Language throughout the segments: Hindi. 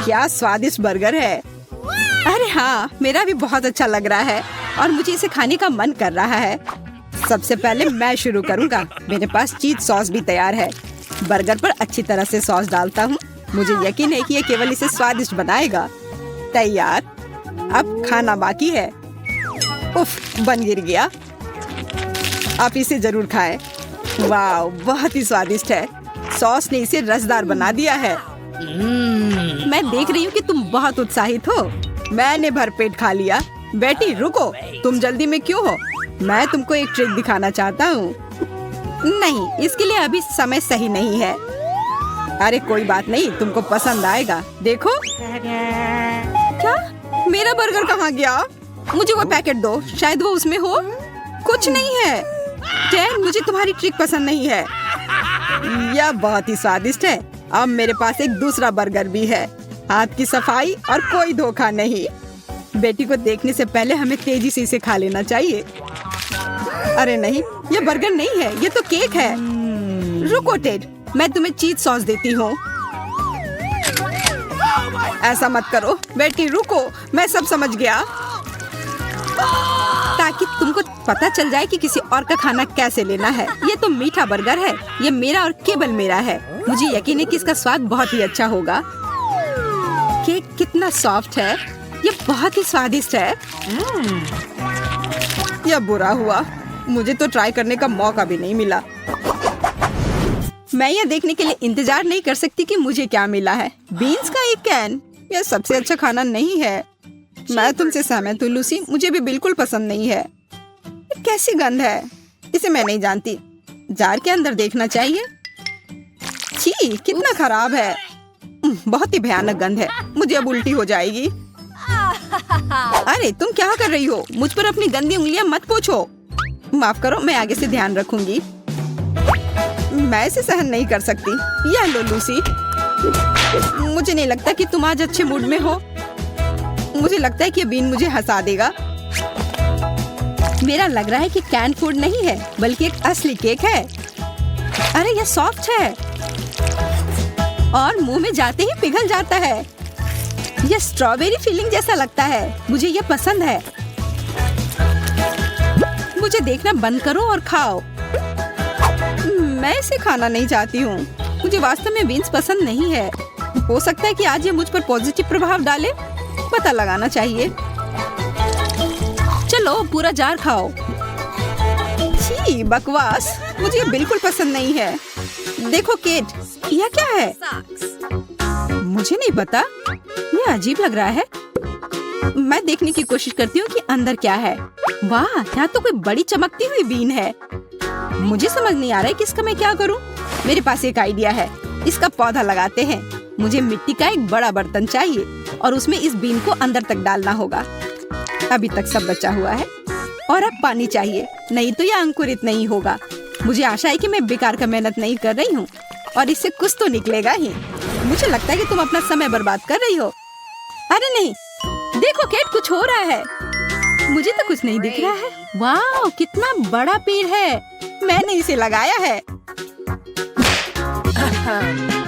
क्या स्वादिष्ट बर्गर है। अरे हाँ, मेरा भी बहुत अच्छा लग रहा है और मुझे इसे खाने का मन कर रहा है। सबसे पहले मैं शुरू करूँगा। मेरे पास चीज सॉस भी तैयार है। बर्गर पर अच्छी तरह से सॉस डालता हूँ। मुझे यकीन है कि ये केवल इसे स्वादिष्ट बनाएगा। तैयार। अब खाना बाकी है। उफ, बन गिर गया। आप इसे जरूर खाएं। वाह, बहुत ही स्वादिष्ट है। सॉस ने इसे रसदार बना दिया है। मैं देख रही हूँ कि तुम बहुत उत्साहित हो। मैंने भरपेट खा लिया। बेटी रुको, तुम जल्दी में क्यों हो? मैं तुमको एक ट्रिक दिखाना चाहता हूँ। नहीं, इसके लिए अभी समय सही नहीं है। अरे कोई बात नहीं, तुमको पसंद आएगा। देखो। क्या? मेरा बर्गर कहाँ गया? मुझे वो पैकेट दो, शायद वो उसमें हो। कुछ नहीं है। डैन, मुझे तुम्हारी ट्रिक पसंद नहीं है। यह बहुत ही स्वादिष्ट है। अब मेरे पास एक दूसरा बर्गर भी है। हाथ की सफाई और कोई धोखा नहीं। बेटी को देखने से पहले हमें तेजी से इसे खा लेना चाहिए। अरे नहीं, ये बर्गर नहीं है, ये तो केक है। रुको टेड, मैं तुम्हें चीज सॉस देती हूँ। ऐसा मत करो बेटी, रुको, मैं सब समझ गया। ताकि तुमको पता चल जाए कि किसी और का खाना कैसे लेना है। ये तो मीठा बर्गर है। ये मेरा और केवल मेरा है। मुझे यकीन है कि इसका स्वाद बहुत ही अच्छा होगा। केक कितना सॉफ्ट है। ये बहुत ही स्वादिष्ट है। यह बुरा हुआ, मुझे तो ट्राई करने का मौका भी नहीं मिला। मैं यह देखने के लिए इंतजार नहीं कर सकती कि मुझे क्या मिला है। बीन्स का एक कैन। यह सबसे अच्छा खाना नहीं है। मैं तुमसे सहमत हूँ लूसी, मुझे भी बिल्कुल पसंद नहीं है। कैसी गंध है, इसे मैं नहीं जानती। जार के अंदर देखना चाहिए। छी, कितना खराब है। बहुत ही भयानक गंध है। मुझे अब उल्टी हो जाएगी। अरे तुम क्या कर रही हो? मुझ पर अपनी गंदी उंगलियां मत पोंछो। माफ करो, मैं आगे से ध्यान रखूंगी। मैं इसे सहन नहीं कर सकती। यह लो लूसी। मुझे नहीं लगता कि तुम आज अच्छे मूड में हो। मुझे लगता है कि ये बीन मुझे हंसा देगा। मेरा लग रहा है कि कैन फूड नहीं है, बल्कि एक असली केक है। अरे यह सॉफ्ट है और मुंह में जाते ही पिघल जाता है। यह स्ट्रॉबेरी फीलिंग जैसा लगता है। मुझे यह पसंद है। मुझे देखना बंद करो और खाओ। मैं इसे खाना नहीं चाहती हूँ। मुझे वास्तव में बीन्स पसंद नहीं है। हो सकता है कि आज ये मुझ पर पॉजिटिव प्रभाव डाले। पता लगाना चाहिए। चलो पूरा जार खाओ। छी, बकवास, मुझे बिल्कुल पसंद नहीं है। देखो केट, यह क्या है? मुझे नहीं पता। यह अजीब लग रहा है। मैं देखने की कोशिश करती हूँ कि अंदर क्या है। वाह, यहाँ तो कोई बड़ी चमकती हुई बीन है। मुझे समझ नहीं आ रहा है कि इसका मैं क्या करूँ। मेरे पास एक आइडिया है। इसका पौधा लगाते हैं। मुझे मिट्टी का एक बड़ा बर्तन चाहिए और उसमें इस बीन को अंदर तक डालना होगा। अभी तक सब बचा हुआ है। और अब पानी चाहिए, नहीं तो यह अंकुरित नहीं होगा। मुझे आशा है कि मैं बेकार का मेहनत नहीं कर रही हूँ और इससे कुछ तो निकलेगा ही। मुझे लगता है कि तुम अपना समय बर्बाद कर रही हो। अरे नहीं, देखो केट, कुछ हो रहा है। मुझे तो कुछ नहीं दिख रहा है। वाह, कितना बड़ा पेड़ है। मैंने इसे लगाया है।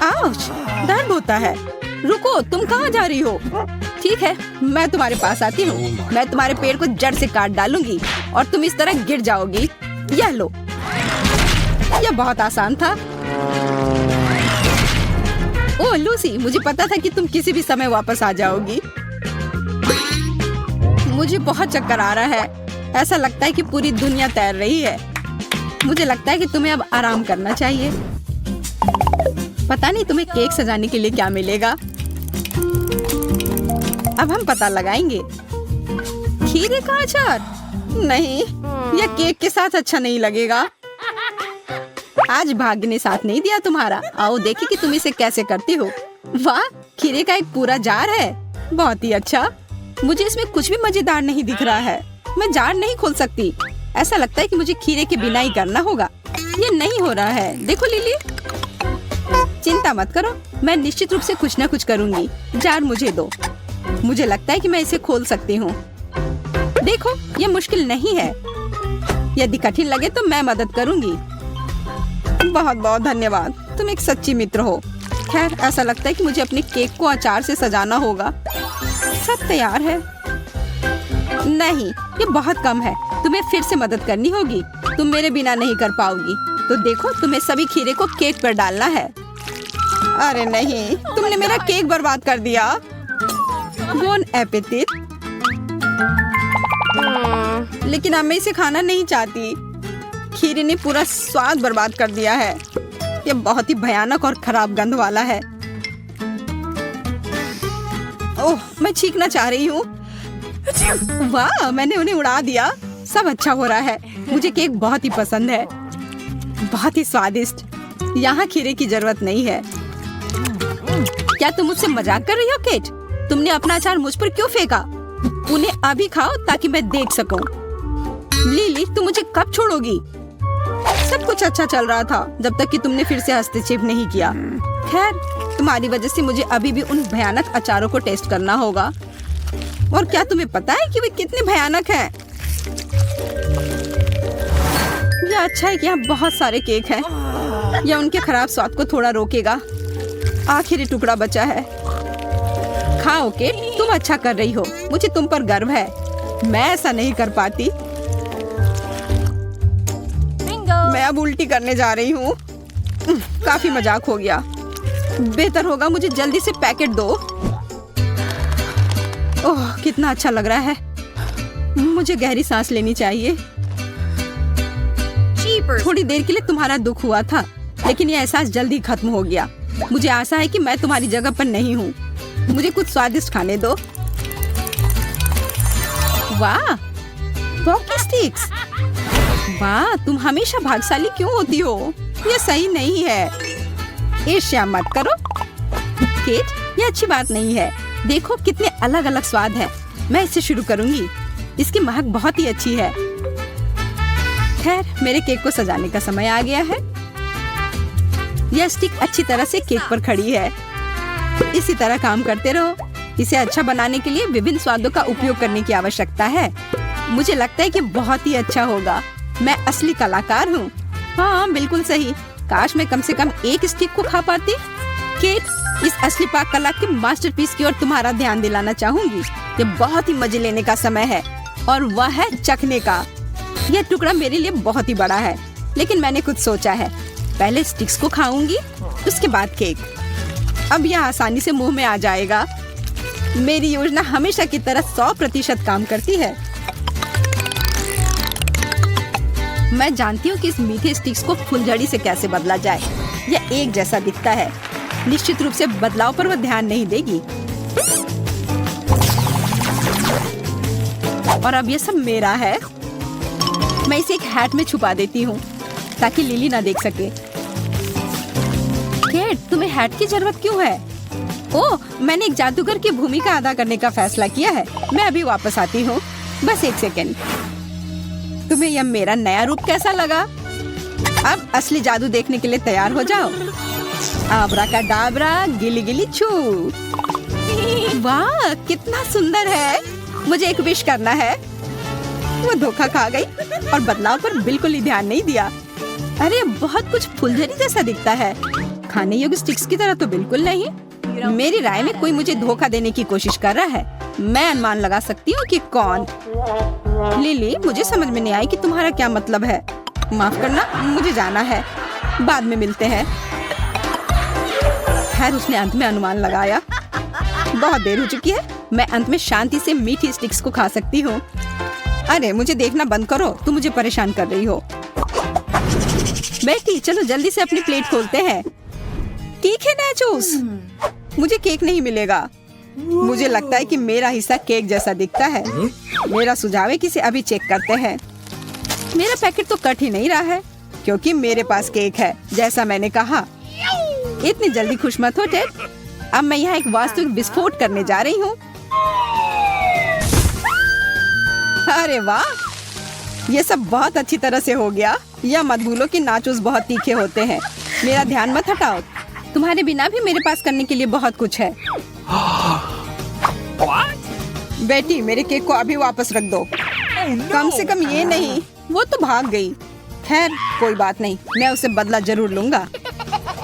आउच, दर्द होता है। रुको, तुम कहाँ जा रही हो? ठीक है, मैं तुम्हारे पास आती हूँ। मैं तुम्हारे पेड़ को जड़ से काट डालूंगी और तुम इस तरह गिर जाओगी। यह लो। यह बहुत आसान था। ओह लूसी, मुझे पता था कि तुम किसी भी समय वापस आ जाओगी। मुझे बहुत चक्कर आ रहा है। ऐसा लगता है कि पूरी दुनिया तैर रही है। मुझे लगता है कि तुम्हें अब आराम करना चाहिए। पता नहीं तुम्हें केक सजाने के लिए क्या मिलेगा। अब हम पता लगाएंगे। खीरे का अचार? नहीं, यह केक के साथ अच्छा नहीं लगेगा। आज भाग्य ने साथ नहीं दिया तुम्हारा। आओ देखें कि तुम इसे कैसे करती हो। वाह, खीरे का एक पूरा जार है। बहुत ही अच्छा। मुझे इसमें कुछ भी मजेदार नहीं दिख रहा है। मैं जार नहीं खोल सकती। ऐसा लगता है कि मुझे खीरे के बिना ही करना होगा। ये नहीं हो रहा है। देखो लिली, चिंता मत करो, मैं निश्चित रूप से कुछ न कुछ करूंगी। जार मुझे दो। मुझे लगता है कि मैं इसे खोल सकती हूँ। देखो, ये मुश्किल नहीं है। यदि कठिन लगे तो मैं मदद करूंगी। बहुत बहुत धन्यवाद, तुम एक सच्ची मित्र हो। खैर, ऐसा लगता है कि मुझे अपने केक को अचार से सजाना होगा। सब तैयार है। नहीं, ये बहुत कम है। तुम्हें फिर से मदद करनी होगी। तुम मेरे बिना नहीं कर पाओगी। तो देखो, तुम्हें सभी खीरे को केक पर डालना है। अरे नहीं, तुमने मेरा केक बर्बाद कर दिया। Bone appétit. लेकिन अब मैं इसे खाना नहीं चाहती। खीरे ने पूरा स्वाद बर्बाद कर दिया है। ये बहुत ही भयानक और खराब गंध वाला है। ओह, मैं छींकना चाह रही हूँ। वाह, मैंने उन्हें उड़ा दिया। सब अच्छा हो रहा है। मुझे केक बहुत ही पसंद है, बहुत ही स्वादिष्ट। यहाँ खीरे की जरूरत नहीं है। क्या तुम मुझसे मजाक कर रही हो केट? तुमने अपना अचार मुझ पर क्यों फेंका? उन्हें अभी खाओ ताकि मैं देख सकूं। लिली, तुम मुझे कब छोड़ोगी? सब कुछ अच्छा चल रहा था जब तक कि तुमने फिर से हस्तक्षेप नहीं किया। खैर, तुम्हारी वजह से मुझे अभी भी उन भयानक अचारों को टेस्ट करना होगा। और क्या तुम्हें पता है कि वे कितने भयानक हैं? यह अच्छा है कि यहाँ बहुत सारे केक हैं। यह उनके खराब स्वाद को थोड़ा रोकेगा। आखिरी टुकड़ा बचा है। खाओ केट, तुम अच्छा कर रही हो। मुझे तुम पर गर्व है। मैं ऐसा नहीं कर पाती। मैं अब उल्टी करने जा रही हूँ। काफी मजाक हो गया। बेहतर होगा मुझे जल्दी से पैकेट दो। ओह, कितना अच्छा लग रहा है। मुझे गहरी सांस लेनी चाहिए। थोड़ी देर के लिए तुम्हारा दुख हुआ था, लेकिन यह एहसास जल्दी खत्म हो गया। मुझे आशा है कि मैं तुम्हारी जगह पर नहीं हूँ। मुझे कुछ स्वादिष्ट खाने दो। वाह, पॉकी स्टिक्स। वाह, तुम हमेशा भाग्यशाली क्यों होती हो? ये सही नहीं है। ईर्ष्या मत करो केट, ये अच्छी बात नहीं है। देखो कितने अलग अलग स्वाद है। मैं इससे शुरू करूंगी। इसकी महक बहुत ही अच्छी है। खैर, मेरे केक को सजाने का समय आ गया है। यह स्टिक अच्छी तरह से केक पर खड़ी है। इसी तरह काम करते रहो। इसे अच्छा बनाने के लिए विभिन्न स्वादों का उपयोग करने की आवश्यकता है। मुझे लगता है कि बहुत ही अच्छा होगा। मैं असली कलाकार हूँ। हाँ, बिल्कुल सही। काश मैं कम से कम एक स्टिक को खा पाती। केट, इस असली पाक कला के मास्टरपीस की ओर तुम्हारा ध्यान दिलाना चाहूंगी। ये बहुत ही मजे लेने का समय है, और वह है चखने का। यह टुकड़ा मेरे लिए बहुत ही बड़ा है, लेकिन मैंने कुछ सोचा है। पहले स्टिक्स को खाऊंगी, उसके बाद केक। अब यह आसानी से मुंह में आ जाएगा। मेरी योजना हमेशा की तरह 100% काम करती है। मैं जानती हूँ कि इस मीठे स्टिक्स को फुलझड़ी से कैसे बदला जाए। यह एक जैसा दिखता है। निश्चित रूप से बदलाव पर वह ध्यान नहीं देगी। और अब यह सब मेरा है। मैं इसे एक हैट में छुपा देती हूँ ताकि लिली ना देख सके। केट, तुम्हें हैट की जरूरत क्यों है? ओह, मैंने एक जादूगर की भूमिका अदा करने का फैसला किया है। मैं अभी वापस आती हूँ। बस एक सेकेंड। तुम्हें यह मेरा नया रूप कैसा लगा? अब असली जादू देखने के लिए तैयार हो जाओ। आब्राकाडाब्रा, गिली गिली छू। वाह, कितना सुंदर है। मुझे एक विश करना है। वो धोखा खा गई और बदलाव पर बिल्कुल ही ध्यान नहीं दिया। अरे, बहुत कुछ फुलझड़ी जैसा दिखता है। खाने योग्य स्टिक्स की तरह तो बिल्कुल नहीं। मेरी राय में कोई मुझे धोखा देने की कोशिश कर रहा है। मैं अनुमान लगा सकती हूँ कि कौन। लिली, मुझे समझ में नहीं आई कि तुम्हारा क्या मतलब है। माफ करना, मुझे जाना है। बाद में मिलते हैं। खैर, उसने अंत में अनुमान लगाया। बहुत देर हो चुकी है। मैं अंत में शांति से मीठी स्टिक्स को खा सकती हूँ। अरे, मुझे देखना बंद करो। तुम मुझे परेशान कर रही हो। बेटी, चलो जल्दी से अपनी प्लेट खोलते हैं। तीखे नाचोस। मुझे केक नहीं मिलेगा। मुझे लगता है कि मेरा हिस्सा केक जैसा दिखता है। मेरा सुझाव है कि इसे अभी चेक करते हैं। मेरा पैकेट तो कट ही नहीं रहा है, क्योंकि मेरे पास केक है, जैसा मैंने कहा। इतनी जल्दी खुश मत हो टेड। अब मैं यहाँ एक वास्तविक विस्फोट करने जा रही हूँ। अरे वाह, ये सब बहुत अच्छी तरह से हो गया। यह मत भूलो कि नाचोस बहुत तीखे होते हैं। मेरा ध्यान मत हटाओ। तुम्हारे बिना भी मेरे पास करने के लिए बहुत कुछ है। बेटी, मेरे केक को अभी वापस रख दो। कम से कम ये नहीं। वो तो भाग गई। खैर, कोई बात नहीं। मैं उसे बदला जरूर लूंगा।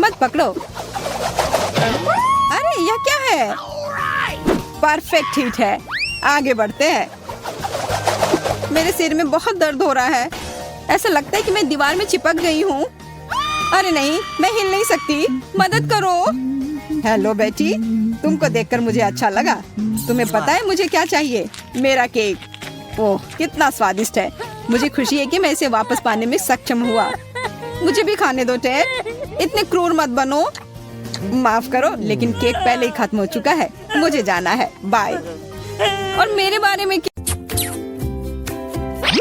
मत पकड़ो। अरे यह क्या है? परफेक्ट हिट है। आगे बढ़ते हैं। मेरे सिर में बहुत दर्द हो रहा है। ऐसा लगता है कि मैं दीवार में चिपक गई हूँ। अरे नहीं, मैं हिल नहीं सकती। मदद करो। हेलो बेटी, तुमको देखकर मुझे अच्छा लगा। तुम्हें पता है मुझे क्या चाहिए? मेरा केक। ओह, कितना स्वादिष्ट है। मुझे खुशी है कि मैं इसे वापस पाने में सक्षम हुआ। मुझे भी खाने दो टेड। इतने क्रूर मत बनो। माफ करो, लेकिन केक पहले ही खत्म हो चुका है। मुझे जाना है। बाय। और मेरे बारे में क्या?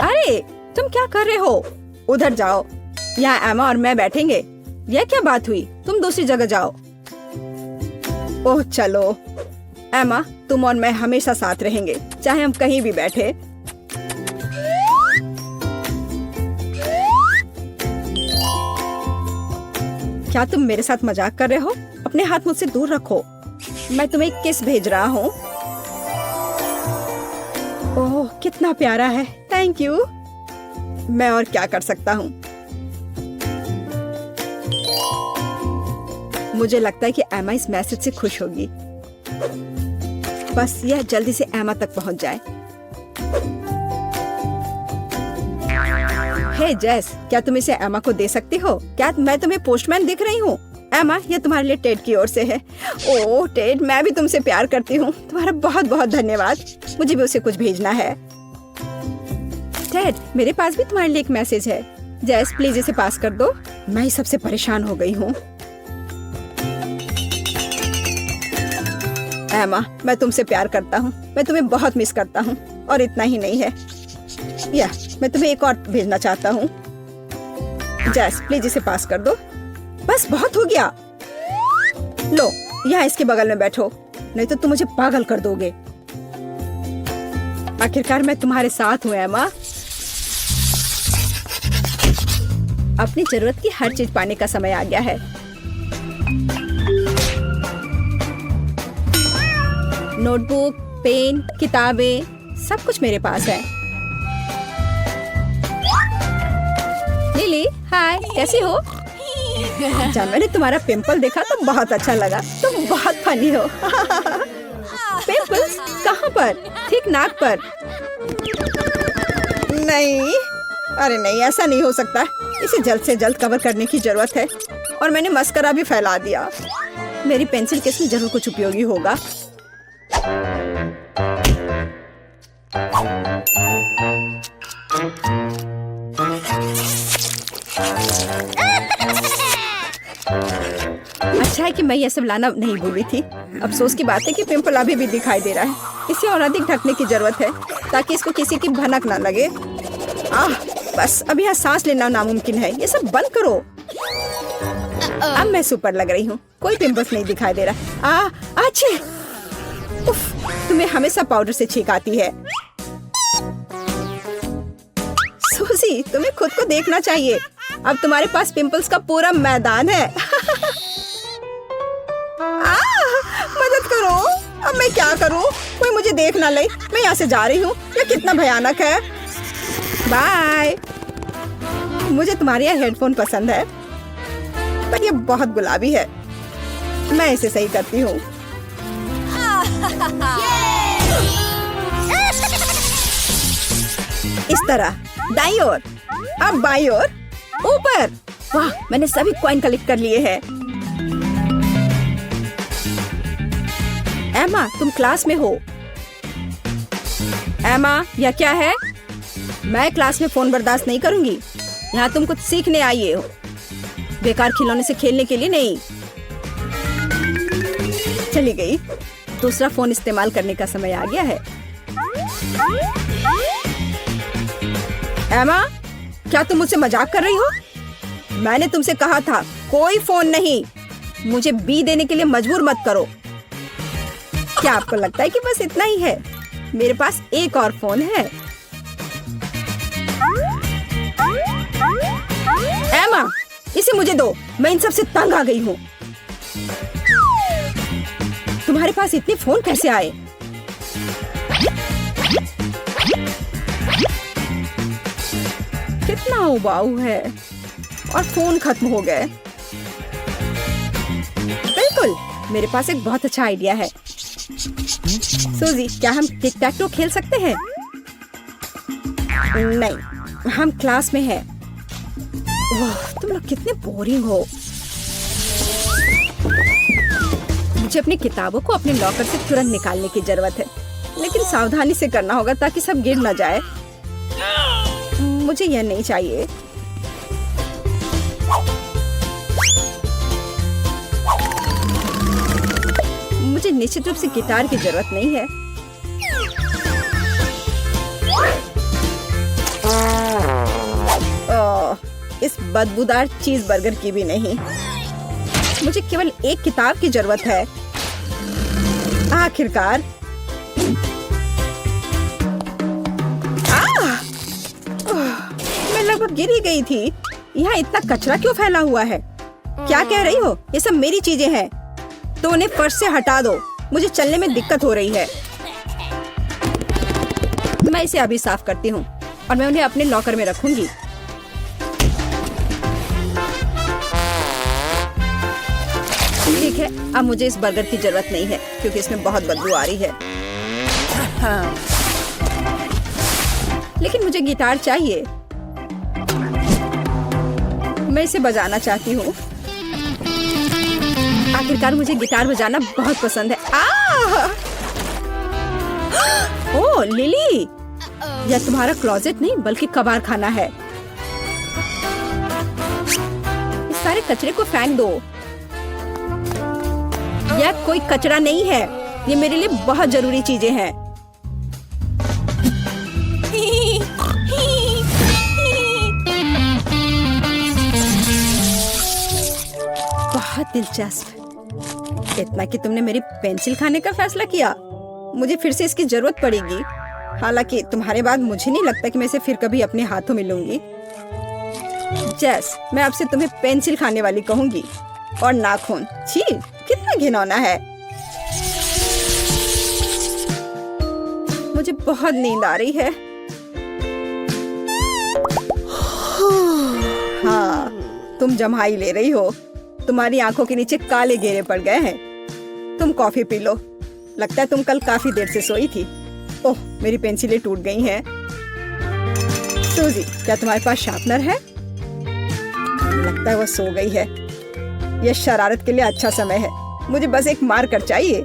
अरे तुम क्या कर रहे हो? उधर जाओ। यहाँ एमा और मैं बैठेंगे। यह क्या बात हुई? तुम दूसरी जगह जाओ। ओह चलो। एमा, तुम और मैं हमेशा साथ रहेंगे, चाहे हम कहीं भी बैठे। क्या तुम मेरे साथ मजाक कर रहे हो? अपने हाथ मुझसे दूर रखो। मैं तुम्हें एक किस भेज रहा हूँ। ओह कितना प्यारा है। Thank you. मैं और क्या कर सकता हूँ? मुझे लगता है कि एमा इस मैसेज से खुश होगी। बस यह जल्दी से एमा तक पहुंच जाए। हे जेस, क्या तुम इसे एमा को दे सकती हो? क्या मैं तुम्हें पोस्टमैन दिख रही हूँ? एमा, यह तुम्हारे लिए टेड की ओर से है। ओह टेड, मैं भी तुमसे प्यार करती हूँ। तुम्हारा बहुत बहुत धन्यवाद। मुझे भी उसे कुछ भेजना है। टेड, मेरे पास भी तुम्हारे लिए एक मैसेज है। जेस, प्लीज इसे पास कर दो। मैं इस सबसे परेशान हो गई हूँ। एमा, मैं तुमसे प्यार करता हूँ। मैं तुम्हें बहुत मिस करता हूँ। और इतना ही नहीं है, या मैं तुम्हें एक और भेजना चाहता हूँ। जेस, प्लीज इसे पास कर दो। बस बहुत हो गया। लो, यहाँ इसके बगल में बैठो, नहीं तो तुम मुझे पागल कर दोगे। आखिरकार मैं तुम्हारे साथ हूँ एमा। अपनी जरूरत की हर चीज पाने का समय आ गया है। नोटबुक, पेन, किताबें, सब कुछ मेरे पास है। लिली, हाय, कैसी हो? जब मैंने तुम्हारा पिंपल देखा तो बहुत अच्छा लगा। तुम बहुत फनी हो। पिंपल्स कहाँ पर? ठीक नाक पर। नहीं, अरे नहीं, ऐसा नहीं हो सकता। इसे जल्द से जल्द कवर करने की जरूरत है। और मैंने मस्करा भी फैला दिया। मेरी पेंसिल केस में जरूर कुछ उपयोगी होगा। अच्छा है कि मैं ये सब लाना नहीं भूली थी। अफसोस की बात है कि पिंपल अभी भी दिखाई दे रहा है। इसे और अधिक ढकने की जरूरत है ताकि इसको किसी की भनक ना लगे। बस अब यहाँ सांस लेना नामुमकिन है। ये सब बंद करो। अब मैं सुपर लग रही हूँ। कोई पिंपल्स नहीं दिखाई दे रहा। अच्छे। उफ, तुम्हें हमेशा पाउडर से छींक आती है। सूजी, तुम्हें खुद को देखना चाहिए। अब तुम्हारे पास पिंपल्स का पूरा मैदान है। मदद करो। अब मैं क्या करूं? कोई मुझे देख ना ले। मैं यहाँ से जा रही हूँ। ये कितना भयानक है। बाय। मुझे तुम्हारे यहाँ हेडफोन पसंद है, पर ये बहुत गुलाबी है। मैं इसे सही करती हूँ। इस तरह दाईं ओर, अब बाईं ओर, ऊपर। वाह, मैंने सभी कॉइन कलेक्ट कर लिए हैं। एमा, तुम क्लास में हो। एमा, यह क्या है? मैं क्लास में फोन बर्दाश्त नहीं करूंगी। यहाँ तुम कुछ सीखने आई हो, बेकार खिलौने से खेलने के लिए नहीं। चली गई। दूसरा फोन इस्तेमाल करने का समय आ गया है। एमा, क्या तुम मुझसे मजाक कर रही हो? मैंने तुमसे कहा था कोई फोन नहीं। मुझे बी देने के लिए मजबूर मत करो। क्या आपको लगता है कि बस इतना ही है? मेरे पास एक और फोन है। एमा, इसे मुझे दो। मैं इन सब से तंग आ गई हूँ। तुम्हारे पास इतने फोन कैसे आए? कितना उबाऊ है। और फोन खत्म हो गए। बिल्कुल, मेरे पास एक बहुत अच्छा आइडिया है। सूजी, क्या हम टिक टैक टो खेल सकते हैं? नहीं, हम क्लास में हैं। ओह, तुम लोग कितने बोरिंग हो। मुझे अपनी किताबों को अपने लॉकर से तुरंत निकालने की जरूरत है, लेकिन सावधानी से करना होगा ताकि सब गिर न जाए। मुझे यह नहीं चाहिए। मुझे निश्चित रूप से गिटार की जरूरत नहीं है। इस बदबूदार चीज बर्गर की भी नहीं। मुझे केवल एक किताब की जरूरत है। आखिरकार। मैं लगभग गिर ही गई थी। यहाँ इतना कचरा क्यों फैला हुआ है? क्या कह रही हो? ये सब मेरी चीजें हैं, तो उन्हें फर्श से हटा दो। मुझे चलने में दिक्कत हो रही है। मैं इसे अभी साफ करती हूँ और मैं उन्हें अपने लॉकर में रखूंगी। ठीक है, अब मुझे इस बर्गर की जरूरत नहीं है क्योंकि इसमें बहुत बदबू आ रही है। हाँ। लेकिन मुझे गिटार चाहिए। मैं इसे बजाना चाहती हूँ। आखिरकार मुझे गिटार बजाना बहुत पसंद है। ओह लिली, यह तुम्हारा क्लोजेट नहीं बल्कि कबाड़ खाना है। इस सारे कचरे को फेंक दो। यह कोई कचरा नहीं है, ये मेरे लिए बहुत जरूरी चीजें हैं। बहुत दिलचस्प। इतना कि तुमने मेरी पेंसिल खाने का फैसला किया। मुझे फिर से इसकी जरूरत पड़ेगी। हालांकि तुम्हारे बाद मुझे नहीं लगता कि मैं इसे फिर कभी अपने हाथों में लूंगी। जेस, मैं आपसे तुम्हें पेंसिल खाने वाली कहूंगी और नाखून। छी, कितना घिनौना है। मुझे बहुत नींद आ रही है। हाँ, तुम जम्हाई ले रही हो। तुम्हारी आंखों के नीचे काले घेरे पड़ गए हैं। तुम कॉफी पी लो। लगता है तुम कल काफी देर से सोई थी। ओह, मेरी पेंसिलें टूट गई हैं। सूजी, क्या तुम्हारे पास शार्पनर है? लगता है वो सो गई है। यह शरारत के लिए अच्छा समय है। मुझे बस एक मार्कर चाहिए।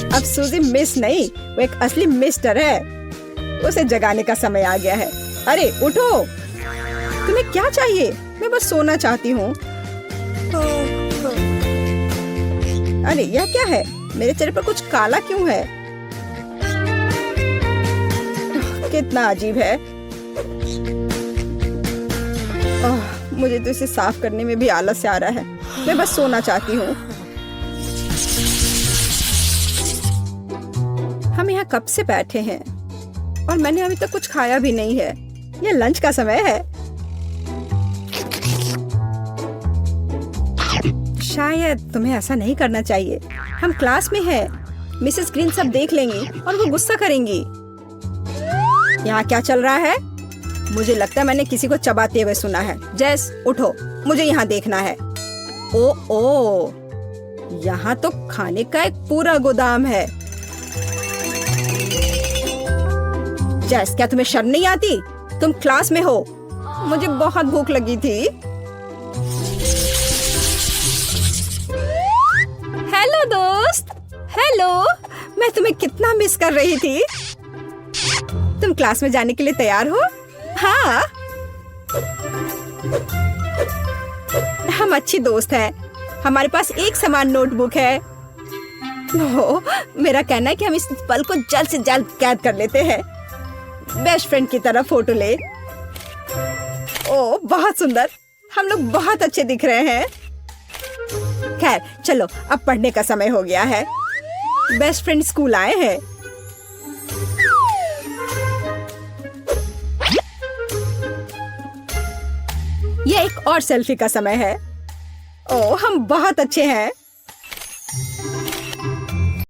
अब सूजी मिस नहीं, वो एक असली मिस्टर है। उसे जगाने का समय आ गया है। अरे उठो, तुम्हें क्या चाहिए? मैं बस सोना चाहती हूँ। अरे यह क्या है? मेरे चेहरे पर कुछ काला क्यों है? कितना अजीब है। मुझे तो इसे साफ करने में भी आलस आ रहा है। मैं बस सोना चाहती हूँ। हम यहाँ कब से बैठे हैं और मैंने अभी तक कुछ खाया भी नहीं है। यह लंच का समय है। शायद तुम्हें ऐसा नहीं करना चाहिए। हम क्लास में हैं। मिसेस ग्रीन सब देख लेंगी और वो गुस्सा करेंगी। यहाँ क्या चल रहा है? मुझे लगता है मैंने किसी को चबाते हुए सुना है। जेस, उठो, मुझे यहाँ देखना है। ओ, यहाँ तो खाने का एक पूरा गोदाम है। जेस, क्या तुम्हें शर्म नहीं आती? तुम क्लास में हो। मुझे बहुत भूख लगी थी। हेलो दोस्त। हेलो, मैं तुम्हें कितना मिस कर रही थी। तुम क्लास में जाने के लिए तैयार हो? हाँ, हम अच्छी दोस्त हैं। हमारे पास एक समान नोटबुक है। मेरा कहना है कि हम इस पल को जल्द से जल्द कैद कर लेते हैं। बेस्ट फ्रेंड की तरह फोटो ले। ओह, बहुत सुंदर। हम लोग बहुत अच्छे दिख रहे हैं। खैर, चलो अब पढ़ने का समय हो गया है। बेस्ट फ्रेंड स्कूल आए हैं। यह एक और सेल्फी का समय है। ओह, हम बहुत अच्छे हैं।